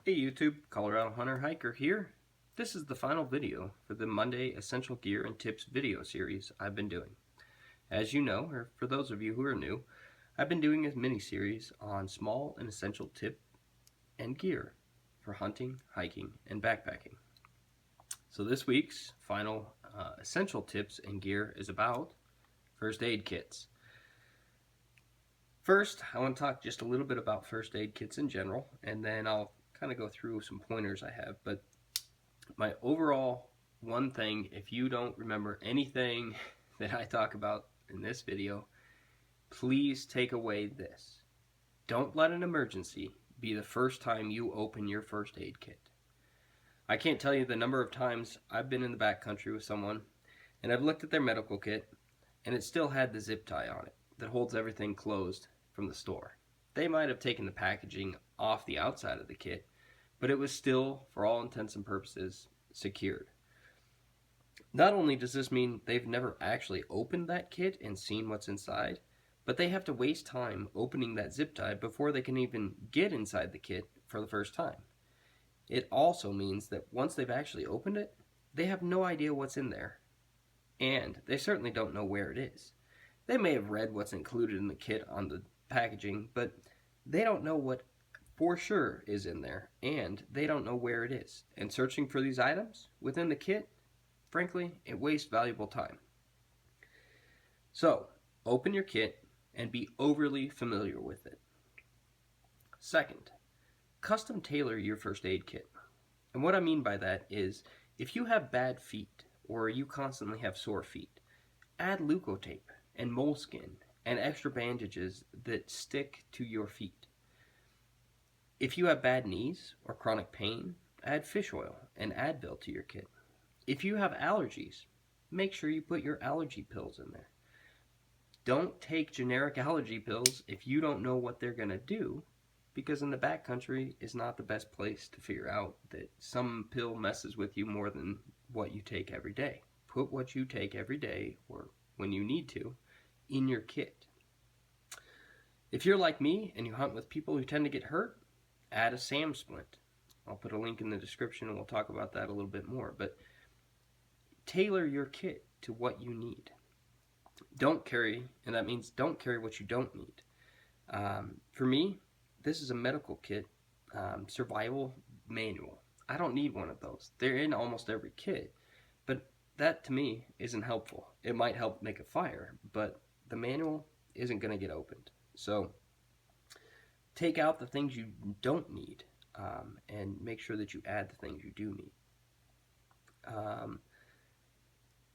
Hey YouTube, Colorado Hunter Hiker here. This is the final video for the Monday Essential Gear and Tips video series I've been doing. As you know, or for those of you who are new, I've been doing a mini-series on small and essential tip and gear for hunting, hiking, and backpacking. So this week's final essential tips and gear is about first aid kits. First, I want to talk just a little bit about first aid kits in general, and then I'll kind of go through some pointers I have. But my overall one thing, if you don't remember anything that I talk about in this video, please take away this. Don't let an emergency be the first time you open your first aid kit. I can't tell you the number of times I've been in the backcountry with someone and I've looked at their medical kit and it still had the zip tie on it that holds everything closed from the store. They might have taken the packaging off the outside of the kit, but it was still, for all intents and purposes, secured. Not only does this mean they've never actually opened that kit and seen what's inside, but they have to waste time opening that zip tie before they can even get inside the kit for the first time. It also means that once they've actually opened it, they have no idea what's in there, and they certainly don't know where it is. They may have read what's included in the kit on the packaging, but they don't know what for sure is in there, and they don't know where it is. And searching for these items within the kit, frankly, it wastes valuable time. So, open your kit and be overly familiar with it. Second, custom tailor your first aid kit. And what I mean by that is, if you have bad feet or you constantly have sore feet, add leukotape and moleskin and extra bandages that stick to your feet. If you have bad knees or chronic pain, add fish oil and Advil to your kit. If you have allergies, make sure you put your allergy pills in there. Don't take generic allergy pills if you don't know what they're going to do, because in the backcountry is not the best place to figure out that some pill messes with you more than what you take every day. Put what you take every day, or when you need to, in your kit. If you're like me and you hunt with people who tend to get hurt, add a SAM splint. I'll put a link in the description and we'll talk about that a little bit more. But tailor your kit to what you need. Don't carry, and that means don't carry what you don't need. For me, this is a medical kit, survival manual. I don't need one of those. They're in almost every kit, but that to me isn't helpful. It might help make a fire, but the manual isn't going to get opened. So take out the things you don't need, and make sure that you add the things you do need.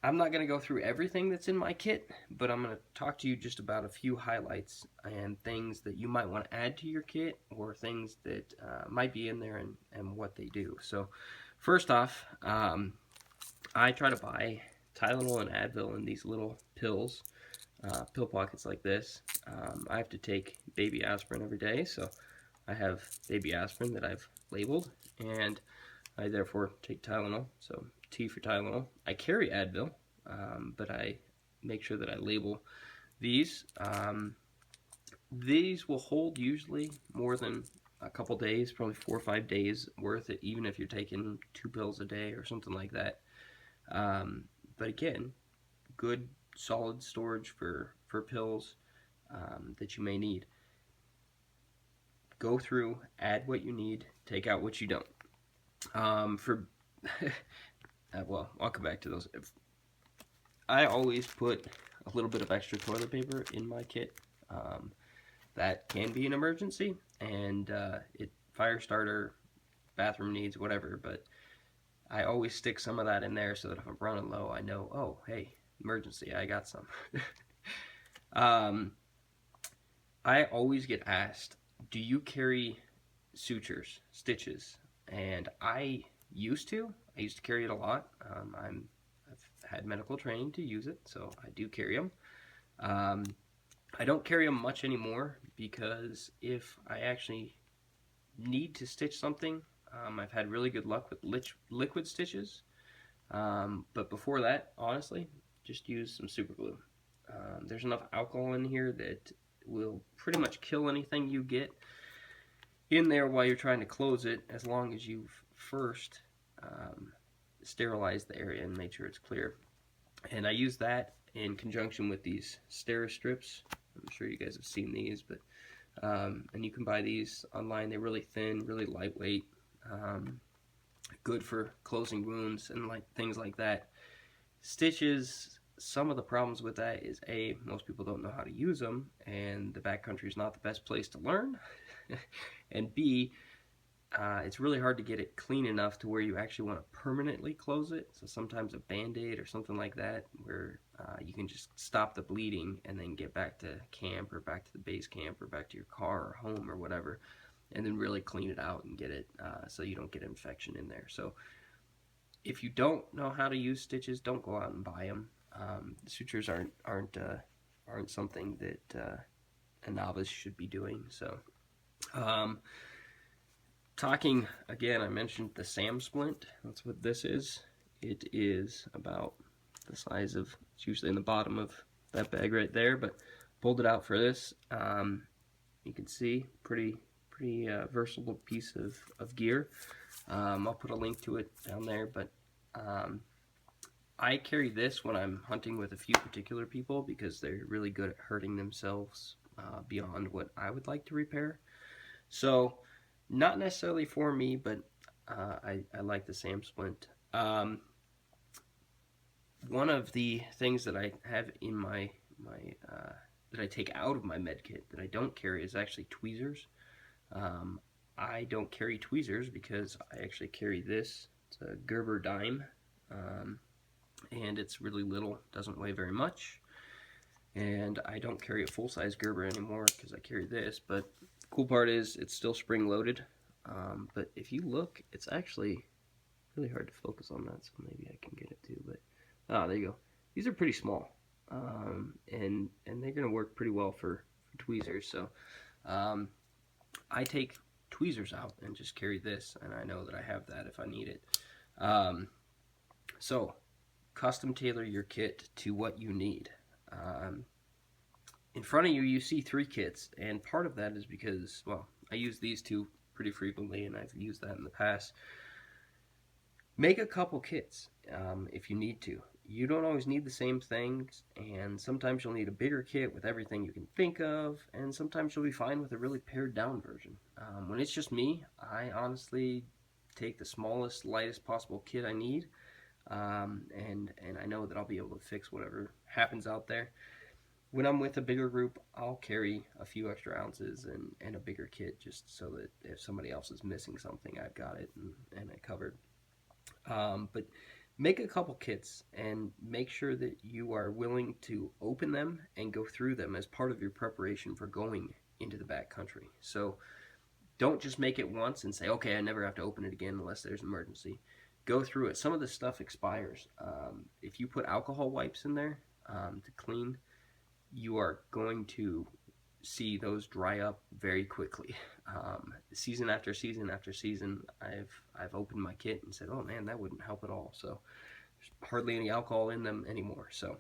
I'm not going to go through everything that's in my kit, but I'm going to talk to you just about a few highlights and things that you might want to add to your kit, or things that might be in there and what they do. So first off, I try to buy Tylenol and Advil in these little pills, pill pockets like this. I have to take baby aspirin every day, so I have baby aspirin that I've labeled, and I therefore take Tylenol, so T for Tylenol. I carry Advil, but I make sure that I label these. These will hold usually more than a couple days, probably 4 or 5 days worth, even if you're taking 2 pills a day or something like that. But again, good solid storage for pills that you may need. Go through, add what you need, take out what you don't. Well, I'll come back to those. I always put a little bit of extra toilet paper in my kit. That can be an emergency, and fire starter, bathroom needs, whatever, but I always stick some of that in there so that if I'm running low, I know, oh, hey, emergency, I got some. I always get asked, do you carry sutures, stitches? And I used to carry it a lot. I've had medical training to use it, so I do carry them. I don't carry them much anymore, because if I actually need to stitch something, I've had really good luck with liquid stitches. But before that, honestly, just use some super glue. There's enough alcohol in here that will pretty much kill anything you get. in there while you're trying to close it, as long as you've first sterilized the area and made sure it's clear. And I use that in conjunction with these Steri strips. I'm sure you guys have seen these, but and you can buy these online. They're really thin, really lightweight, good for closing wounds and like things like that. Stitches, some of the problems with that is A, most people don't know how to use them, and the backcountry is not the best place to learn. And B, it's really hard to get it clean enough to where you actually want to permanently close it. So sometimes a band-aid or something like that, where you can just stop the bleeding and then get back to camp or back to the base camp or back to your car or home or whatever, and then really clean it out and get it so you don't get infection in there. So if you don't know how to use stitches, don't go out and buy them. Sutures aren't something that a novice should be doing. So talking again, I mentioned the SAM splint. That's what this is. It is about the size of, it's usually in the bottom of that bag right there, but pulled it out for this. You can see pretty versatile piece of gear. I'll put a link to it down there, but I carry this when I'm hunting with a few particular people because they're really good at hurting themselves beyond what I would like to repair. So not necessarily for me, but I like the SAM splint. One of the things that I have in my that I take out of my med kit that I don't carry is actually tweezers. I don't carry tweezers because I actually carry this. It's a Gerber dime, and it's really little, doesn't weigh very much. And I don't carry a full-size Gerber anymore because I carry this, but the cool part is it's still spring-loaded. But if you look, it's actually really hard to focus on that, so maybe I can get it too. But there you go. These are pretty small, and they're going to work pretty well for tweezers. So I take tweezers out and just carry this, and I know that I have that if I need it. So custom tailor your kit to what you need. In front of you, you see 3 kits, and part of that is because, well, I use these 2 pretty frequently, and I've used that in the past. Make a couple kits if you need to. You don't always need the same things, and sometimes you'll need a bigger kit with everything you can think of, and sometimes you'll be fine with a really pared down version. When it's just me, I honestly take the smallest, lightest possible kit I need, and I know that I'll be able to fix whatever happens out there. When I'm with a bigger group, I'll carry a few extra ounces and a bigger kit just so that if somebody else is missing something, I've got it and I covered. But make a couple kits and make sure that you are willing to open them and go through them as part of your preparation for going into the backcountry. So don't just make it once and say, okay, I never have to open it again unless there's an emergency. Go through it. Some of this stuff expires. If you put alcohol wipes in there to clean, you are going to see those dry up very quickly. Season after season after season, I've opened my kit and said, oh man, that wouldn't help at all. So there's hardly any alcohol in them anymore. So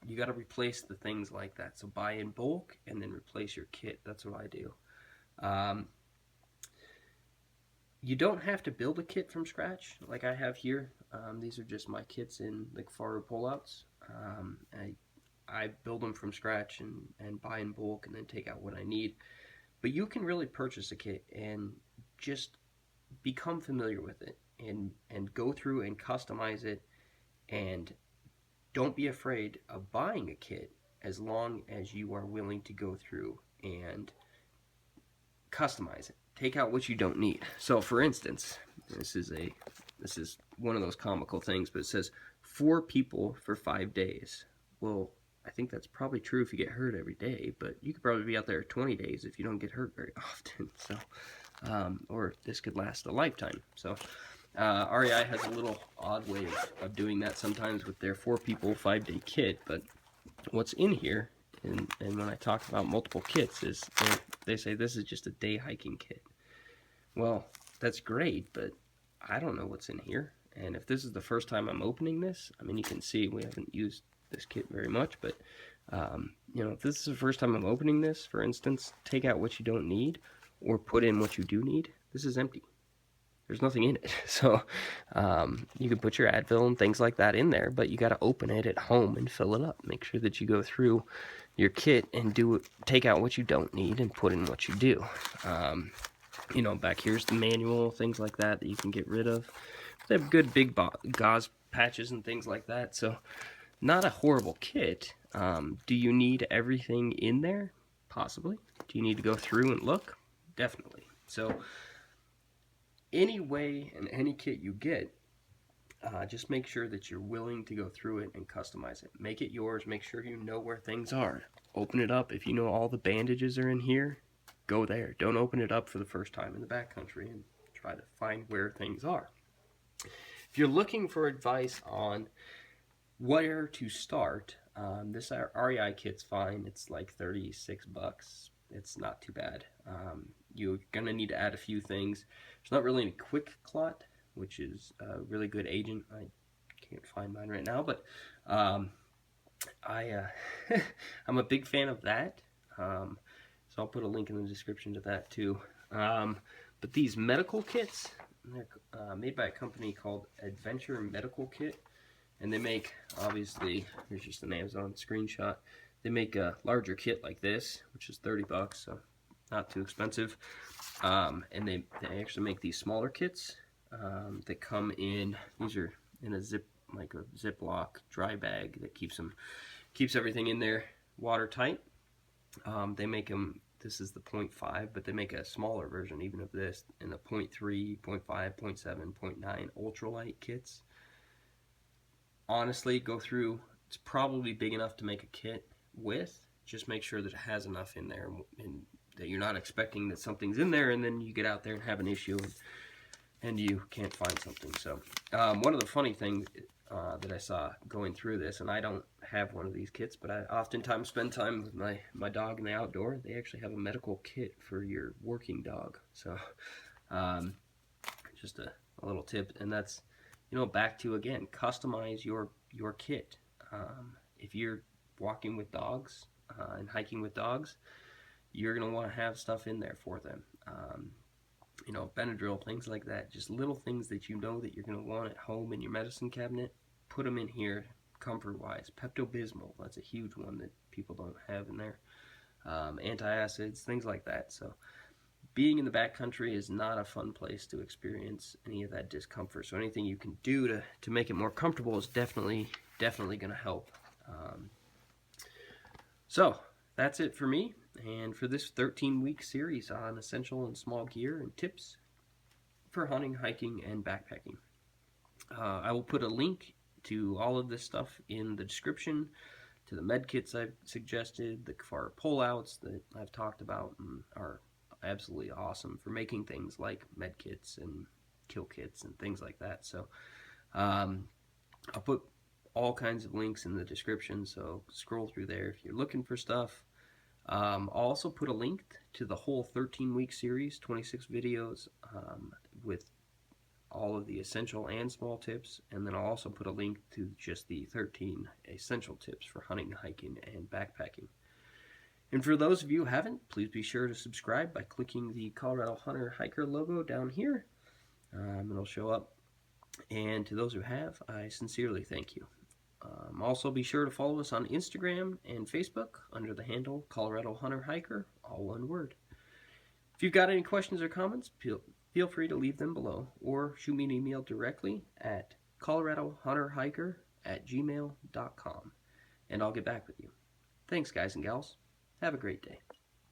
you got to replace the things like that. So buy in bulk and then replace your kit. That's what I do. You don't have to build a kit from scratch like I have here. These are just my kits in the Faru pullouts. I build them from scratch and buy in bulk and then take out what I need. But you can really purchase a kit and just become familiar with it and go through and customize it, and don't be afraid of buying a kit as long as you are willing to go through and customize it. Take out what you don't need. So for instance, this is one of those comical things, but it says 4 people for 5 days. Well, I think that's probably true if you get hurt every day, but you could probably be out there 20 days if you don't get hurt very often. So, or this could last a lifetime. So, REI has a little odd way of doing that sometimes with their 4 people, 5-day kit. But what's in here, and when I talk about multiple kits, is they say this is just a day hiking kit. Well, that's great, but I don't know what's in here. And if this is the first time I'm opening this, I mean, you can see we haven't used this kit very much, but you know, if this is the first time I'm opening this, for instance, take out what you don't need, or put in what you do need, this is empty. There's nothing in it. So you can put your Advil and things like that in there, but you got to open it at home and fill it up. Make sure that you go through your kit and take out what you don't need and put in what you do. You know, back here's the manual, things like that you can get rid of. They have good big gauze patches and things like that. So not a horrible kit. Do you need everything in there? Possibly. Do you need to go through and look? Definitely. So any way and any kit you get, just make sure that you're willing to go through it and customize it. Make it yours. Make sure you know where things are. Open it up. If you know all the bandages are in here, go there. Don't open it up for the first time in the backcountry and try to find where things are. If you're looking for advice on where to start, this REI kit's fine. It's like 36 bucks. It's not too bad. You're gonna need to add a few things. There's not really any quick clot, which is a really good agent. I can't find mine right now, but I'm a big fan of that. So I'll put a link in the description to that too. But these medical kits, they're made by a company called Adventure Medical Kit, and they make, obviously, here's just an Amazon screenshot. They make a larger kit like this, which is 30 bucks, so not too expensive. And they actually make these smaller kits that come in. These are in a Ziploc dry bag that keeps everything in there watertight. They make them. This is the 0.5, but they make a smaller version even of this in the 0.3, 0.5, 0.7, 0.9 ultralight kits. Honestly, go through. It's probably big enough to make a kit with. Just make sure that it has enough in there and that you're not expecting that something's in there and then you get out there and have an issue and you can't find something. So one of the funny things that I saw going through this, and I don't have one of these kits, but I oftentimes spend time with my dog in the outdoor. They actually have a medical kit for your working dog. So just a little tip, and that's, you know, back to, again, customize your kit. If you're walking with dogs and hiking with dogs, you're going to want to have stuff in there for them. You know, Benadryl, things like that. Just little things that you know that you're going to want at home in your medicine cabinet. Put them in here, comfort-wise. Pepto-Bismol, that's a huge one that people don't have in there. Antacids, things like that. So being in the backcountry is not a fun place to experience any of that discomfort. So anything you can do to make it more comfortable is definitely going to help. So that's it for me and for this 13-week series on essential and small gear and tips for hunting, hiking, and backpacking. I will put a link to all of this stuff in the description, to the med kits I've suggested, the far pullouts that I've talked about and are absolutely awesome for making things like med kits and kill kits and things like that. So I'll put all kinds of links in the description, so scroll through there if you're looking for stuff. I'll also put a link to the whole 13-week series, 26 videos with all of the essential and small tips, and then I'll also put a link to just the 13 essential tips for hunting, hiking, and backpacking. And for those of you who haven't, please be sure to subscribe by clicking the Colorado Hunter Hiker logo down here. It'll show up. And to those who have, I sincerely thank you. Also, be sure to follow us on Instagram and Facebook under the handle Colorado Hunter Hiker, all one word. If you've got any questions or comments, feel free to leave them below or shoot me an email directly at coloradohunterhiker@gmail.com, and I'll get back with you. Thanks, guys and gals. Have a great day.